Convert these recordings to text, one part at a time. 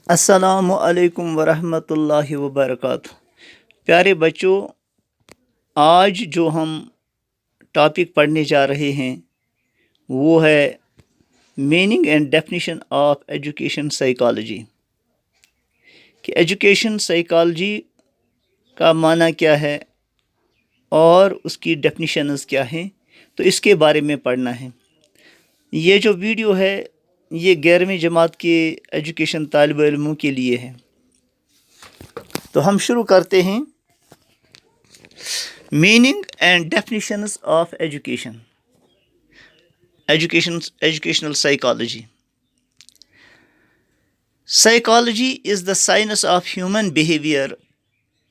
السلام علیکم ورحمۃ اللہ وبرکاتہ۔ پیارے بچوں، آج جو ہم ٹاپک پڑھنے جا رہے ہیں وہ ہے meaning and definition of education psychology, کہ ایجوکیشن سائیکالوجی کا معنی کیا ہے اور اس کی ڈیفینیشنز کیا ہیں، تو اس کے بارے میں پڑھنا ہے۔ یہ جو ویڈیو ہے یہ 11ویں جماعت کے ایجوکیشن طالب علموں کے لیے ہے۔ تو ہم شروع کرتے ہیں۔ Meaning and definitions of educational psychology. Psychology is the science of human behavior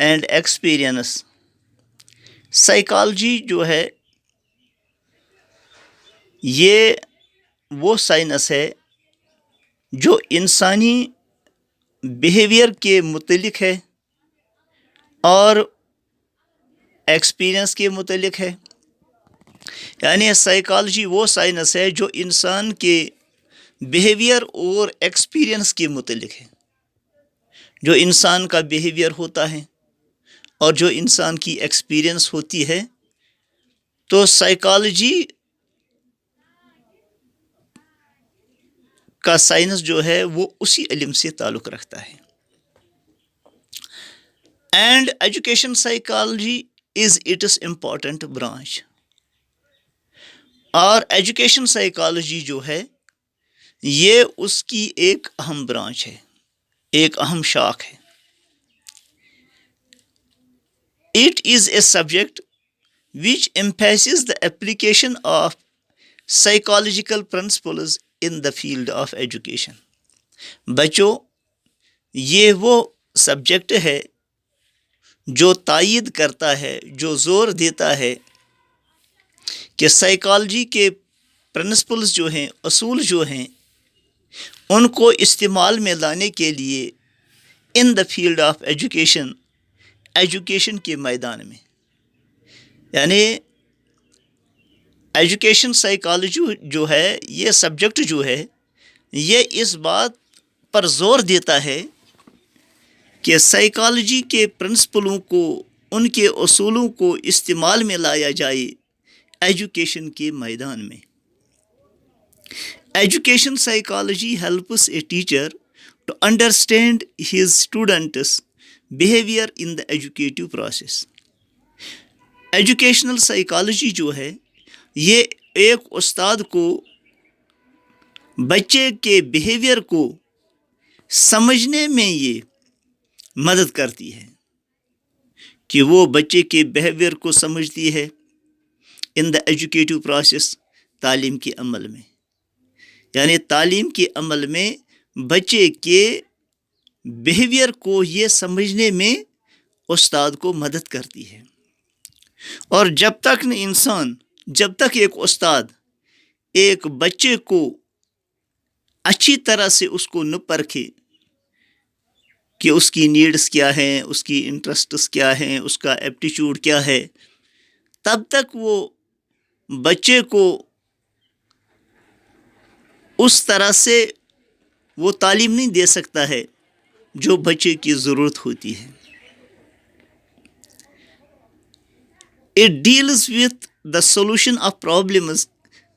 and experience. Psychology جو ہے یہ وہ سائنس ہے جو انسانی بیہیویئر کے متعلق ہے اور ایکسپیرئنس کے متعلق ہے۔ یعنی سائیکالوجی وہ سائنس ہے جو انسان کے بیہیویئر اور ایکسپیرئنس کے متعلق ہے، جو انسان کا بیہیویئر ہوتا ہے اور جو انسان کی ایکسپیرئنس ہوتی ہے۔ تو سائیکالوجی کا سائنس جو ہے وہ اسی علم سے تعلق رکھتا ہے۔ And education psychology is it's important branch. اور ایجوکیشن سائیکالوجی جو ہے یہ اس کی ایک اہم برانچ ہے، ایک اہم شاخ ہے۔ It is a subject which emphasizes the application of psychological principles in the field of education. بچوں، یہ وہ سبجیکٹ ہے جو تائید کرتا ہے، جو زور دیتا ہے کہ سائیکالوجی کے پرنسپلز جو ہیں، اصول جو ہیں، ان کو استعمال میں لانے کے لیے ان دا فیلڈ آف ایجوکیشن کے میدان میں، یعنی ایجوکیشن سائیکالوجی جو ہے یہ سبجیکٹ جو ہے یہ اس بات پر زور دیتا ہے کہ سائیکالوجی کے پرنسپلوں کو، ان کے اصولوں کو استعمال میں لایا جائے ایجوکیشن کے میدان میں۔ Education psychology helps a teacher to understand his students behaviour in the educative process. Educational psychology جو ہے یہ ایک استاد کو بچے کے بیہیویئر کو سمجھنے میں یہ مدد کرتی ہے کہ وہ بچے کے بیہیویئر کو سمجھتی ہے ان دا ایجوکیٹو پروسیس، تعلیم کے عمل میں۔ یعنی تعلیم کے عمل میں بچے کے بیہیویئر کو یہ سمجھنے میں استاد کو مدد کرتی ہے۔ اور جب تک ایک استاد ایک بچے کو اچھی طرح سے اس کو نہ پرکھے کہ اس کی نیڈس کیا ہیں، اس کی انٹرسٹس کیا ہیں، اس کا ایپٹیچیوڈ کیا ہے، تب تک وہ بچے کو اس طرح سے وہ تعلیم نہیں دے سکتا ہے جو بچے کی ضرورت ہوتی ہے۔ It deals with the solution of problems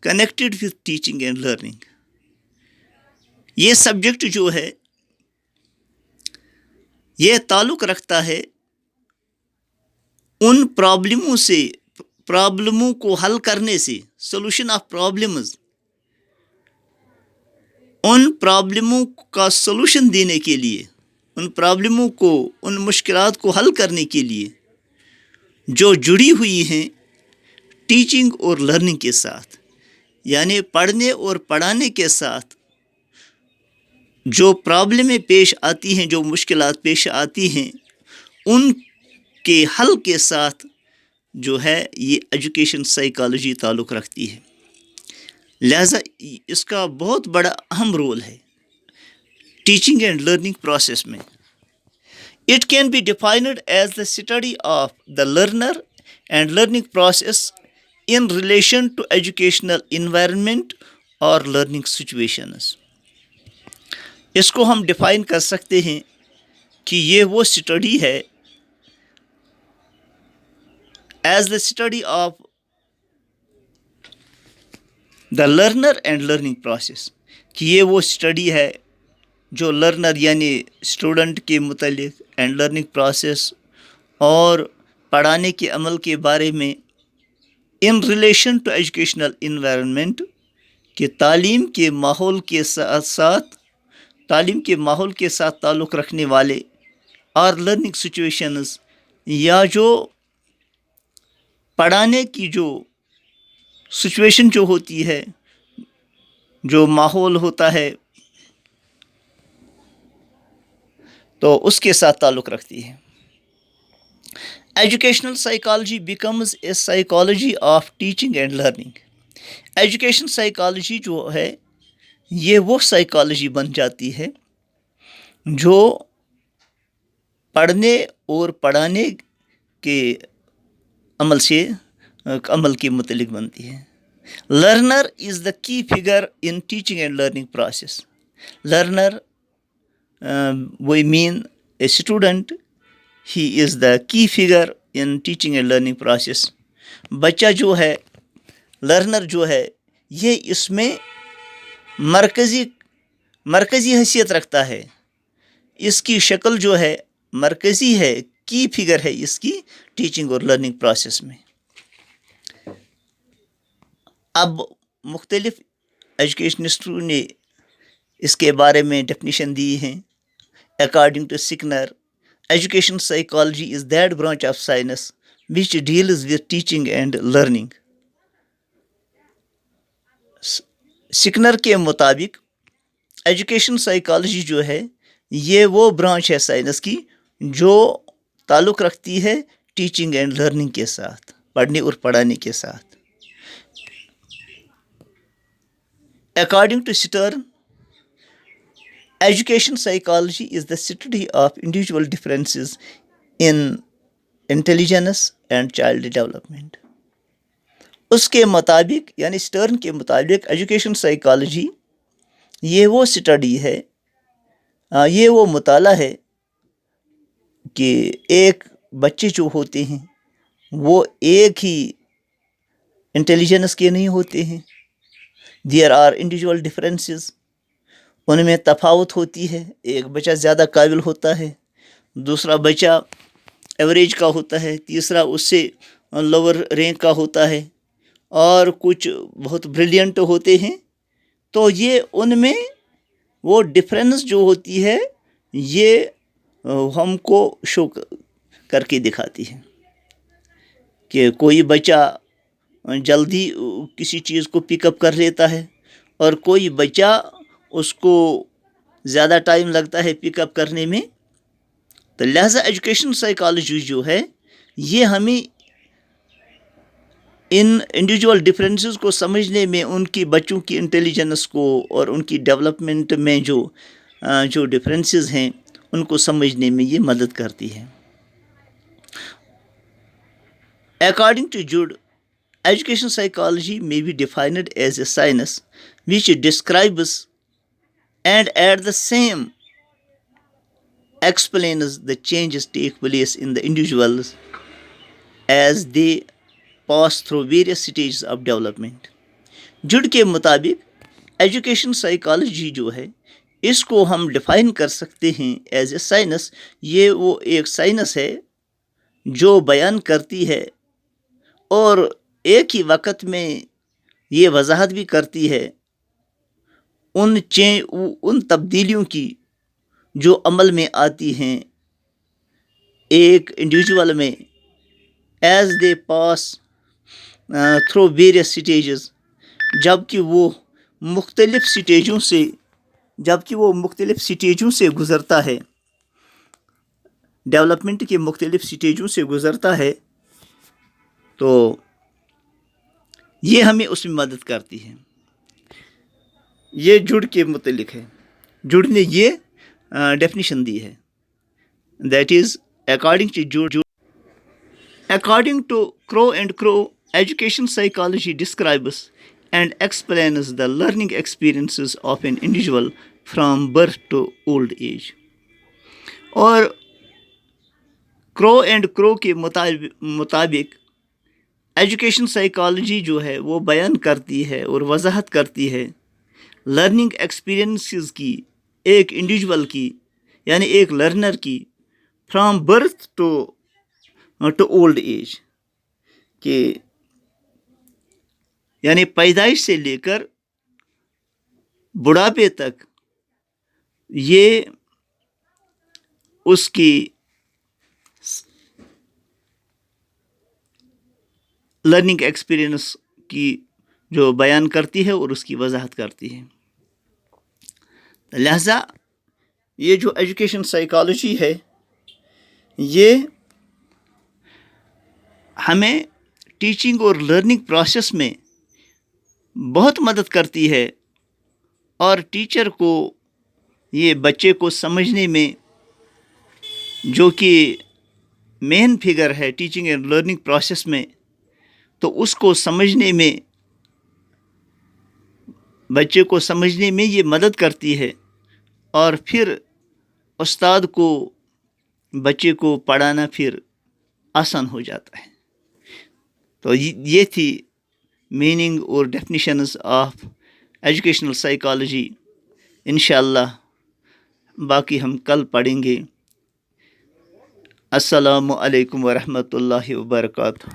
connected with teaching and learning. یہ سبجیکٹ جو ہے یہ تعلق رکھتا ہے ان پرابلموں کو حل کرنے سے، سولوشن آف پرابلمز، ان پرابلموں کا سولوشن دینے کے لیے، ان پرابلموں کو، ان مشکلات کو حل کرنے کے لیے جو جڑی ہوئی ہیں ٹیچنگ اور لرننگ کے ساتھ، یعنی پڑھنے اور پڑھانے کے ساتھ جو پرابلمیں پیش آتی ہیں، جو مشکلات پیش آتی ہیں، ان کے حل کے ساتھ جو ہے یہ ایجوکیشن سائیکالوجی تعلق رکھتی ہے۔ لہٰذا اس کا بہت بڑا اہم رول ہے ٹیچنگ اینڈ لرننگ پروسیس میں۔ It can be defined as the study of the learner and learning process in relation to educational environment or learning situations. اس کو ہم ڈیفائن کر سکتے ہیں کہ یہ وہ اسٹڈی ہے as the study of the learner and learning process, کہ یہ وہ اسٹڈی ہے جو لرنر یعنی اسٹوڈنٹ کے متعلق اینڈ لرننگ پروسیس اور پڑھانے کے عمل کے بارے میں in relation to educational environment, کہ تعلیم کے ماحول کے ساتھ تعلق رکھنے والے اور لرننگ سچویشنز، یا جو پڑھانے کی جو سچویشن جو ہوتی ہے، جو ماحول ہوتا ہے، تو اس کے ساتھ تعلق رکھتی ہے۔ Educational psychology becomes a psychology of teaching and learning. Education psychology جو ہے یہ وہ سائیکالوجی بن جاتی ہے جو پڑھنے اور پڑھانے کے عمل کے متعلق بنتی ہے۔ لرنر از دا کی figure in teaching and learning process. Learner we mean a student, he is the key figure in teaching and learning process۔ بچہ جو ہے، لرنر جو ہے، یہ اس میں مرکزی حیثیت رکھتا ہے، اس کی شکل جو ہے مرکزی ہے، کی فگر ہے اس کی ٹیچنگ اور لرننگ پروسیس میں۔ اب مختلف ایجوکیشنسٹوں نے اس کے بارے میں ڈیفینیشن دی ہیں۔ According to Skinner, education psychology is that branch of science which deals with teaching and learning۔ سکنر کے مطابق ایجوکیشن سائیکالوجی جو ہے یہ وہ برانچ ہے سائنس کی جو تعلق رکھتی ہے ٹیچنگ اینڈ لرننگ کے ساتھ، پڑھنے اور پڑھانے کے ساتھ۔ According to Stern, education psychology is the study of individual differences in intelligence and child development۔ اس کے مطابق یعنی اسٹرن کے مطابق ایجوکیشن سائیکالوجی یہ وہ اسٹڈی ہے، یہ وہ مطالعہ ہے کہ ایک بچے جو ہوتے ہیں وہ ایک ہی انٹیلیجنس کے نہیں ہوتے ہیں۔ دیر آر انڈیویجول ڈفرینسز، ان میں تفاوت ہوتی ہے۔ ایک بچہ زیادہ قابل ہوتا ہے، دوسرا بچہ ایوریج کا ہوتا ہے، تیسرا اس سے لوور رینک کا ہوتا ہے، اور کچھ بہت بریلینٹ ہوتے ہیں۔ تو یہ ان میں وہ ڈفرینس جو ہوتی ہے یہ ہم کو شو کر کے دکھاتی ہے کہ کوئی بچہ جلدی کسی چیز کو پک اپ کر لیتا ہے اور کوئی بچہ اس کو زیادہ ٹائم لگتا ہے پک اپ کرنے میں۔ تو لہٰذا ایجوکیشن سائیکالوجی جو ہے یہ ہمیں ان انڈیویجول ڈفرینسز کو سمجھنے میں، ان کی بچوں کی انٹیلیجنس کو اور ان کی ڈیولپمنٹ میں جو ڈفرینسز ہیں ان کو سمجھنے میں یہ مدد کرتی ہے۔ According to Judd, education psychology may be defined as a science which describes and at the same explains the changes take place in the individuals as they pass through various stages of development۔ جڈ کے مطابق education psychology جو ہے اس کو ہم define کر سکتے ہیں as a science, یہ وہ ایک سائنس ہے جو بیان کرتی ہے اور ایک ہی وقت میں یہ وضاحت بھی کرتی ہے ان تبدیلیوں کی جو عمل میں آتی ہیں ایک انڈیویجول میں as they pass through various stages, جبکہ وہ مختلف سٹیجوں سے گزرتا ہے، ڈیولپمنٹ کے مختلف سٹیجوں سے گزرتا ہے، تو یہ ہمیں اس میں مدد کرتی ہے۔ یہ جڑ کے متعلق ہے، جڑ نے یہ ڈیفینیشن دی ہے، دیٹ از اکارڈنگ ٹو جڑ۔ According to Crow and Crow, education psychology describes and explains the learning experiences of an individual from birth to old age. اور کرو اینڈ کرو کے مطابق ایجوکیشن سائیکالوجی جو ہے وہ بیان کرتی ہے اور وضاحت کرتی ہے لرننگ ایکسپیرئنسز کی ایک انڈیویجول کی یعنی ایک لرنر کی from birth to old age کہ یعنی پیدائش سے لے کر بڑھاپے تک یہ اس کی لرننگ ایکسپیرئنس کی جو بیان کرتی ہے اور اس کی وضاحت کرتی ہے. لہذا یہ جو ایجوکیشن سائیکالوجی ہے یہ ہمیں ٹیچنگ اور لرننگ پروسیس میں بہت مدد کرتی ہے اور ٹیچر کو یہ بچے کو سمجھنے میں جو کہ مین فگر ہے ٹیچنگ اینڈ لرننگ پروسیس میں تو اس کو سمجھنے میں بچے کو سمجھنے میں یہ مدد کرتی ہے اور پھر استاد کو بچے کو پڑھانا پھر آسان ہو جاتا ہے. تو یہ تھی میننگ اور ڈیفینیشنز آف ایجوکیشنل سائیکالوجی. انشاءاللہ باقی ہم کل پڑھیں گے. السلام علیکم ورحمۃ اللہ وبرکاتہ.